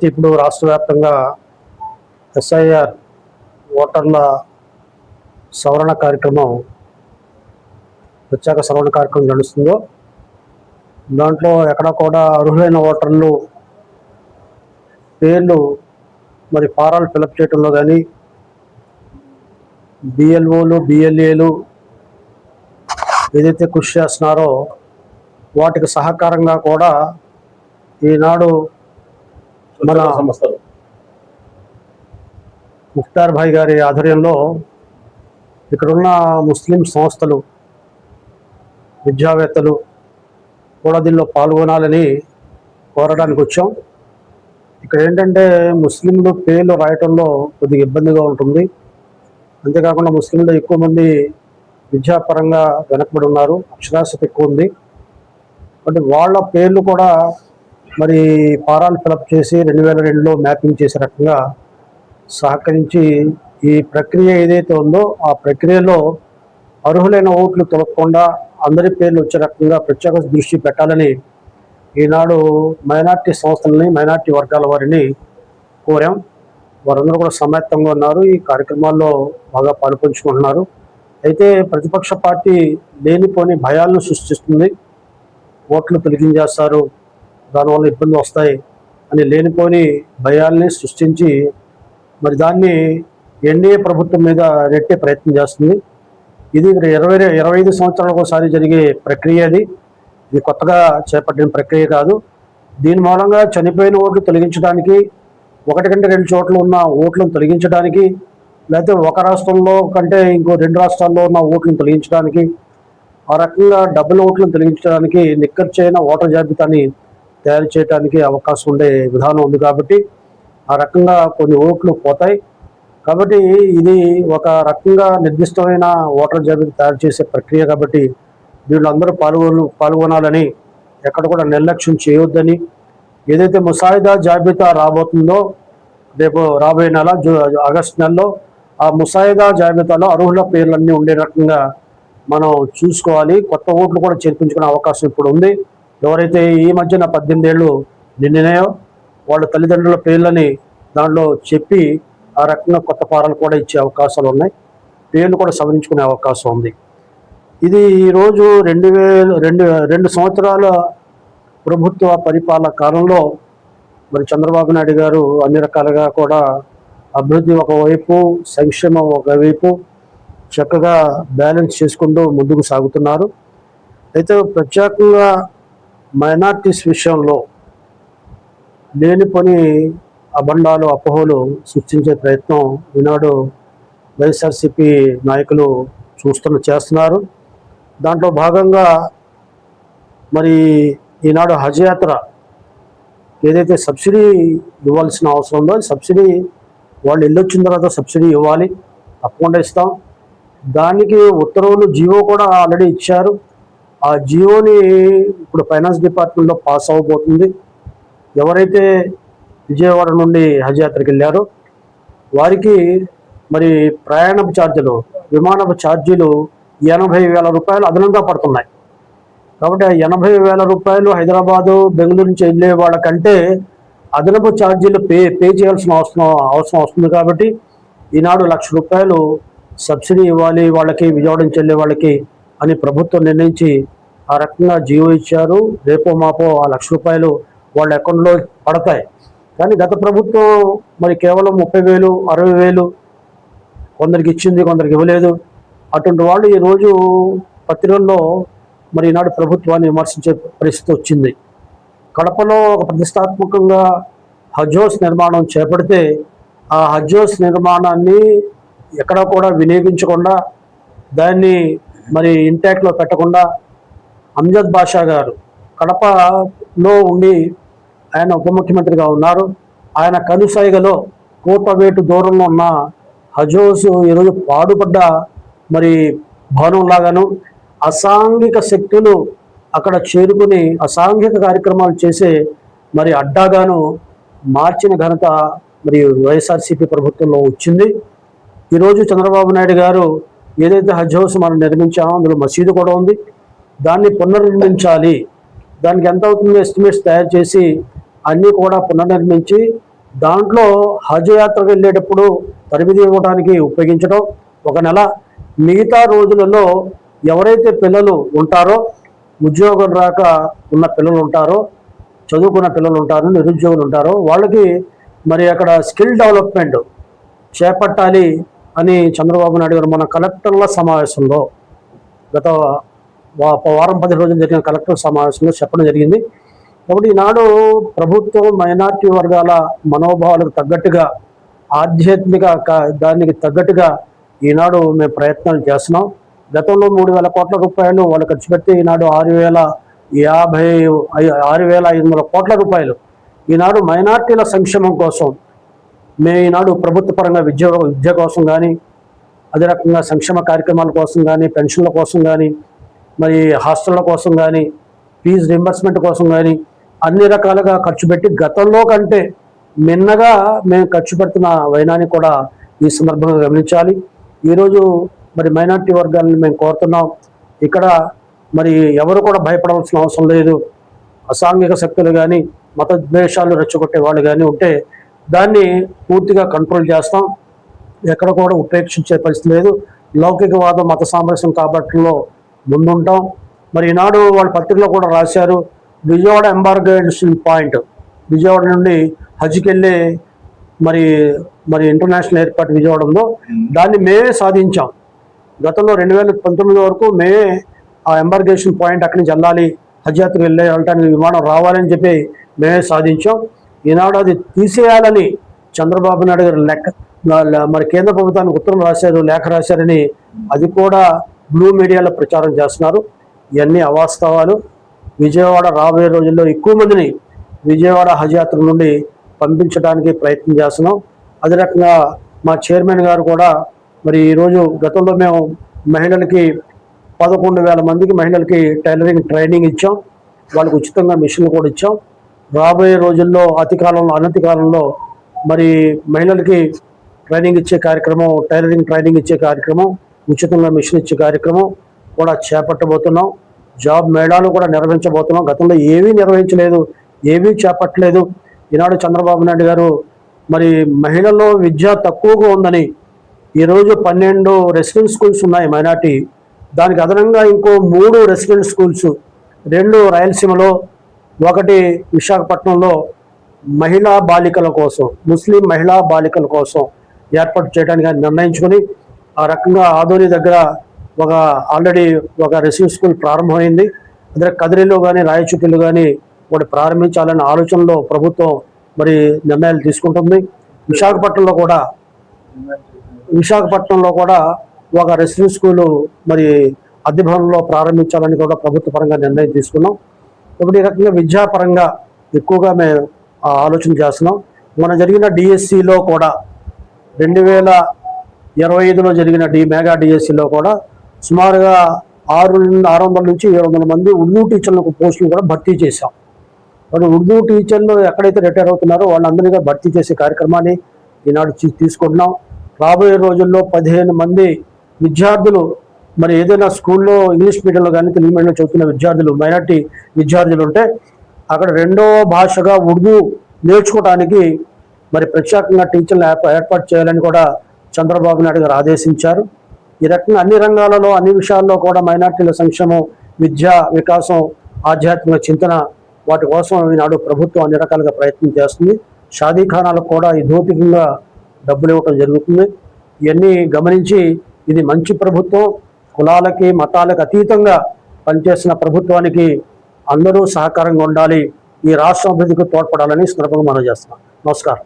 ఏదైతే ఇప్పుడు రాష్ట్ర వ్యాప్తంగా ఎస్ఐఆర్ ఓటర్ల సవరణ కార్యక్రమం, ప్రత్యేక సవరణ కార్యక్రమం నడుస్తుందో దాంట్లో ఎక్కడ కూడా అర్హులైన ఓటర్లు పేర్లు మరి ఫారాలు ఫిలప్ చేయడంలో కానీ బిఎల్ఓలు బిఎల్ఏలు ఏదైతే కృషి చేస్తున్నారో వాటికి సహకారంగా కూడా ఈనాడు మన సంస్థలు ముఖ్తార్ భాయ్ గారి ఆధ్వర్యంలో ఇక్కడున్న ముస్లిం సంస్థలు, విద్యావేత్తలు కూడా దీనిలో పాల్గొనాలని కోరడానికి వచ్చాం. ఇక్కడ ఏంటంటే ముస్లింలు పేర్లు రాయటంలో కొద్దిగా ఇబ్బందిగా ఉంటుంది. అంతేకాకుండా ముస్లింలు ఎక్కువ మంది విద్యాపరంగా వెనకబడి ఉన్నారు, అక్షరాస్యత ఎక్కువ ఉంది. అంటే వాళ్ళ పేర్లు కూడా మరి ఫారాలు ఫిలప్ చేసి 2002లో మ్యాపింగ్ చేసే రకంగా సహకరించి ఈ ప్రక్రియ ఏదైతే ఉందో ఆ ప్రక్రియలో అర్హులైన ఓట్లు తొలగకుండా అందరి పేర్లు వచ్చే రకంగా ప్రత్యేక దృష్టి పెట్టాలని ఈనాడు మైనార్టీ సంస్థలని, మైనార్టీ వర్గాల వారిని కోరాం. వారందరూ కూడా సమాయత్తంగా ఉన్నారు, ఈ కార్యక్రమాల్లో బాగా పాల్పంచుకుంటున్నారు. అయితే ప్రతిపక్ష పార్టీ లేనిపోని భయాలను సృష్టిస్తుంది. ఓట్లు తొలగించేస్తారు, దానివల్ల ఇబ్బంది వస్తాయి అని లేనిపోని భయాల్ని సృష్టించి మరి దాన్ని ఎన్డీఏ ప్రభుత్వం మీద నెట్టే ప్రయత్నం చేస్తుంది. ఇది 25 సంవత్సరాలకు ఒకసారి జరిగే ప్రక్రియ. ఇది కొత్తగా చేపట్టిన ప్రక్రియ కాదు. దీని మూలంగా చనిపోయిన ఓట్లు తొలగించడానికి, ఒకటి కంటే 2 చోట్ల ఉన్న ఓట్లను తొలగించడానికి, లేకపోతే ఒక రాష్ట్రంలో కంటే ఇంకో 2 రాష్ట్రాల్లో ఉన్న ఓట్లను తొలగించడానికి, ఆ రకంగా డబుల్ ఓట్లను తొలగించడానికి నిక్కర్చైన ఓటర్ జాబితాని తయారు చేయడానికి అవకాశం ఉండే విధానం ఉంది. కాబట్టి ఆ రకంగా కొన్ని ఓట్లు పోతాయి. కాబట్టి ఇది ఒక రకంగా నిర్దిష్టమైన ఓటర్ జాబితా తయారు చేసే ప్రక్రియ. కాబట్టి దీనిలో అందరూ పాల్గొనాలని, ఎక్కడ కూడా నిర్లక్ష్యం చేయొద్దని, ఏదైతే ముసాయిదా జాబితా రాబోతుందో రేపు రాబోయే నెల ఆగస్టు నెలలో ఆ ముసాయిదా జాబితాలో అర్హుల పేర్లన్నీ ఉండే రకంగా మనం చూసుకోవాలి. కొత్త ఓట్లు కూడా చేర్పించుకునే అవకాశం ఇప్పుడు ఉంది. ఎవరైతే ఈ మధ్యన 18 ఏళ్ళు నిండినాయో వాళ్ళ తల్లిదండ్రుల పేర్లని దాంట్లో చెప్పి ఆ రకంగా కొత్త ఫారాలు కూడా ఇచ్చే అవకాశాలు ఉన్నాయి. పేర్లు కూడా సవరించుకునే అవకాశం ఉంది. ఇది ఈరోజు 2 సంవత్సరాల ప్రభుత్వ పరిపాలన కాలంలో మరి చంద్రబాబు నాయుడు గారు అన్ని రకాలుగా కూడా అభివృద్ధి ఒకవైపు, సంక్షేమం ఒకవైపు చక్కగా బ్యాలెన్స్ చేసుకుంటూ ముందుకు సాగుతున్నారు. అయితే ప్రత్యేకంగా మైనార్టీస్ విషయంలో లేనిపోని అబండాలు, అపోహలు సృష్టించే ప్రయత్నం ఈనాడు వైఎస్ఆర్సీపీ నాయకులు చేస్తున్నారు. దాంట్లో భాగంగా మరి ఈనాడు హజ్ యాత్ర ఏదైతే సబ్సిడీ ఇవ్వాల్సిన అవసరం ఉందో, సబ్సిడీ వాళ్ళు వెళ్ళొచ్చిన తర్వాత సబ్సిడీ ఇవ్వాలి, తప్పకుండా ఇస్తాం. దానికి ఉత్తర్వులు, జీవో కూడా ఆల్రెడీ ఇచ్చారు. ఆ జీవోని ఇప్పుడు ఫైనాన్స్ డిపార్ట్మెంట్లో పాస్ అవ్వబోతుంది. ఎవరైతే విజయవాడ నుండి హజ్ యాత్రకి వెళ్ళారో వారికి మరి ప్రయాణపు ఛార్జీలు, విమానపు ఛార్జీలు 80,000 రూపాయలు అదనంగా పడుతున్నాయి. కాబట్టి ఆ 80,000 రూపాయలు హైదరాబాదు, బెంగళూరు నుంచి వెళ్ళే వాళ్ళకంటే అదనపు ఛార్జీలు పే చేయాల్సిన అవసరం వస్తుంది. కాబట్టి ఈనాడు 1,00,000 రూపాయలు సబ్సిడీ ఇవ్వాలి వాళ్ళకి, విజయవాడ నుంచి వెళ్ళే వాళ్ళకి అని ప్రభుత్వం నిర్ణయించి ఆ రకంగా జీవో ఇచ్చారు. రేపో మాపో ఆ 1,00,000 రూపాయలు వాళ్ళ అకౌంట్లో పడతాయి. కానీ గత ప్రభుత్వం మరి కేవలం 30,000, 60,000 కొందరికి ఇచ్చింది, కొందరికి ఇవ్వలేదు. అటువంటి వాళ్ళు ఈరోజు పత్రికల్లో మరి ఈనాడు ప్రభుత్వాన్ని విమర్శించే పరిస్థితి వచ్చింది. కడపలో ఒక ప్రతిష్టాత్మకంగా హజ్ హౌస్ నిర్మాణం చేపడితే ఆ హజ్ హౌస్ నిర్మాణాన్ని ఎక్కడా కూడా వినియోగించకుండా, దాన్ని మరి ఇంటాక్ట్లో పెట్టకుండా అంజద్ బాషా గారు కడపలో ఉండి ఆయన ఉప ముఖ్యమంత్రిగా ఉన్నారు. ఆయన కనుసైగలో కోటవేటు దూరంలో ఉన్న హజ్ హౌస్ ఈరోజు పాడుపడ్డ మరి భవనంలాగాను, అసాంఘిక శక్తులు అక్కడ చేరుకుని అసాంఘిక కార్యక్రమాలు చేసే మరి అడ్డాగాను మార్చిన ఘనత మరి వైఎస్ఆర్సీపీ ప్రభుత్వంలో వచ్చింది. ఈరోజు చంద్రబాబు నాయుడు గారు ఏదైతే హజ్ హౌస్ మనం నిర్మించామో అందులో మసీదు కూడా ఉంది, దాన్ని పునర్నిర్మించాలి. దానికి ఎంత అవుతుందో ఎస్టిమేట్స్ తయారు చేసి అన్నీ కూడా పునర్నిర్మించి దాంట్లో హజ్ యాత్రకు వెళ్ళేటప్పుడు తరబిది ఇవ్వడానికి ఉపయోగించడం 1 నెల. మిగతా రోజులలో ఎవరైతే పిల్లలు ఉంటారో, ఉద్యోగం రాక ఉన్న పిల్లలు ఉంటారో, చదువుకున్న పిల్లలు ఉంటారో, నిరుద్యోగులు ఉంటారో వాళ్ళకి మరి అక్కడ స్కిల్ డెవలప్మెంట్ చేపట్టాలి అని చంద్రబాబు నాయుడు గారు మన కలెక్టర్ల సమావేశంలో గత వారం 10 రోజులు జరిగిన కలెక్టర్ సమావేశంలో చెప్పడం జరిగింది. కాబట్టి ఈనాడు ప్రభుత్వం మైనార్టీ వర్గాల మనోభావాలకు తగ్గట్టుగా, ఆధ్యాత్మిక దానికి తగ్గట్టుగా ఈనాడు మేము ప్రయత్నాలు చేస్తున్నాం. గతంలో 3,000 కోట్ల రూపాయలు వాళ్ళు ఖర్చు పెడితే ఈనాడు 6,500 కోట్ల రూపాయలు ఈనాడు మైనార్టీల సంక్షేమం కోసం మేము ఈనాడు ప్రభుత్వ పరంగా విద్య కోసం కానీ, అదే రకంగా సంక్షేమ కార్యక్రమాల కోసం కానీ, పెన్షన్ల కోసం కానీ, మరి హాస్టళ్ల కోసం కానీ, ఫీజు రింబర్స్మెంట్ కోసం కానీ అన్ని రకాలుగా ఖర్చు పెట్టి గతంలో కంటే మిన్నగా మేము ఖర్చు పెడుతున్న వైనాన్ని కూడా ఈ సందర్భంగా గమనించాలి. ఈరోజు మరి మైనార్టీ వర్గాలను మేము కోరుతున్నాం, ఇక్కడ మరి ఎవరు కూడా భయపడవలసిన అవసరం లేదు. అసాంఘిక శక్తులు కానీ, మత ద్వేషాలు రెచ్చగొట్టే వాళ్ళు కానీ ఉంటే దాన్ని పూర్తిగా కంట్రోల్ చేస్తాం. ఎక్కడ కూడా ఉపేక్షించే పరిస్థితి లేదు. లౌకికవాదం, మత సామరస్యం కాబట్టిలో ముందుంటాం. మరి ఈనాడు వాళ్ళ పత్రికలో కూడా రాశారు, విజయవాడ ఎంబార్గేషన్ పాయింట్, విజయవాడ నుండి హజ్కి వెళ్ళే మరి ఇంటర్నేషనల్ ఎయిర్పోర్ట్ విజయవాడ ఉందో దాన్ని మేమే సాధించాం. గతంలో 2019 వరకు మేమే ఆ ఎంబార్గేషన్ పాయింట్ అక్కడి నుంచి వెళ్ళాలి, హజ్ యాత్రకు వెళ్ళటానికి విమానం రావాలని చెప్పి మేమే సాధించాం. ఈనాడు అది తీసేయాలని చంద్రబాబు నాయుడు గారు మరి కేంద్ర ప్రభుత్వానికి ఉత్తరం రాశారు, లేఖ రాశారని అది కూడా బ్లూ మీడియాలో ప్రచారం చేస్తున్నారు. ఇవన్నీ అవాస్తవాలు. విజయవాడ రాబోయే రోజుల్లో ఎక్కువ మందిని విజయవాడ హజ్ యాత్ర నుండి పంపించడానికి ప్రయత్నం చేస్తున్నాం. అదే రకంగా మా చైర్మన్ గారు కూడా మరి ఈరోజు గతంలో మేము మహిళలకి 11,000 మందికి మహిళలకి టైలరింగ్ ట్రైనింగ్ ఇచ్చాం. వాళ్ళకి ఉచితంగా మిషన్లు కూడా ఇచ్చాం. రాబోయే రోజుల్లో అనతి కాలంలో మరి మహిళలకి ట్రైనింగ్ ఇచ్చే కార్యక్రమం, టైలరింగ్ ట్రైనింగ్ ఇచ్చే కార్యక్రమం, ఉచితంగా మిషన్ ఇచ్చే కార్యక్రమం కూడా చేపట్టబోతున్నాం. జాబ్ మేళాలు కూడా నిర్వహించబోతున్నాం. గతంలో ఏవీ నిర్వహించలేదు, ఏవీ చేపట్టలేదు. ఈనాడు చంద్రబాబు నాయుడు గారు మరి మహిళల్లో విద్య తక్కువగా ఉందని ఈరోజు 12 రెసిడెంట్ స్కూల్స్ ఉన్నాయి మైనార్టీ, దానికి అదనంగా ఇంకో 3 రెసిడెంట్ స్కూల్స్, 2 రాయలసీమలో, 1 విశాఖపట్నంలో మహిళా బాలికల కోసం, ముస్లిం మహిళా బాలికల కోసం ఏర్పాటు చేయడానికి నిర్ణయించుకొని ఆ రకంగా ఆదోని దగ్గర ఆల్రెడీ ఒక రెసిడెంట్ స్కూల్ ప్రారంభమైంది. అదే కదిరిలో కానీ, రాయచూటిలో కానీ ఒకటి ప్రారంభించాలనే ఆలోచనలో ప్రభుత్వం మరి నిర్ణయాలు తీసుకుంటుంది. విశాఖపట్నంలో కూడా ఒక రెసిడెంట్ స్కూలు మరి అద్దె భవనంలో ప్రారంభించాలని కూడా ప్రభుత్వ పరంగా నిర్ణయం తీసుకున్నాం. ఇప్పుడు ఈ రకంగా విద్యాపరంగా ఎక్కువగా మేము ఆలోచన చేస్తున్నాం. మన జరిగిన డిఎస్సిలో కూడా 2025లో జరిగిన మెగా డిఎస్సిలో కూడా సుమారుగా 600 నుంచి 700 మంది ఉర్దూ టీచర్లకు పోస్టులు కూడా భర్తీ చేశాం. మరి ఉర్దూ టీచర్లు ఎక్కడైతే రిటైర్ అవుతున్నారో వాళ్ళందరినీ భర్తీ చేసే కార్యక్రమాన్ని ఈనాడు తీసుకుంటున్నాం. రాబోయే రోజుల్లో 15 మంది విద్యార్థులు మరి ఏదైనా స్కూల్లో ఇంగ్లీష్ మీడియంలో కానీ తెలుగు మీడియంలో చదువుతున్న విద్యార్థులు, మైనార్టీ విద్యార్థులు ఉంటే అక్కడ 2వ భాషగా ఉర్దూ నేర్చుకోవడానికి మరి ప్రత్యేకంగా టీచర్లు ఏర్పాటు చేయాలని కూడా చంద్రబాబు నాయుడు గారు ఆదేశించారు. ఈ రకంగా అన్ని రంగాలలో, అన్ని విషయాల్లో కూడా మైనార్టీల సంక్షేమం, విద్య, వికాసం, ఆధ్యాత్మిక చింతన వాటి కోసం ఈనాడు ప్రభుత్వం అన్ని రకాలుగా ప్రయత్నం చేస్తుంది. షాదీఖానాలకు కూడా ఇదోతికంగా డబ్బులు ఇవ్వటం జరుగుతుంది. ఇవన్నీ గమనించి ఇది మంచి ప్రభుత్వం, కులాలకి మతాలకు అతీతంగా పనిచేసిన ప్రభుత్వానికి అందరూ సహకారంగా ఉండాలి, ఈ రాష్ట్ర అభివృద్ధికి తోడ్పడాలని సందర్భంగా మనం చేస్తున్నాం. నమస్కారం.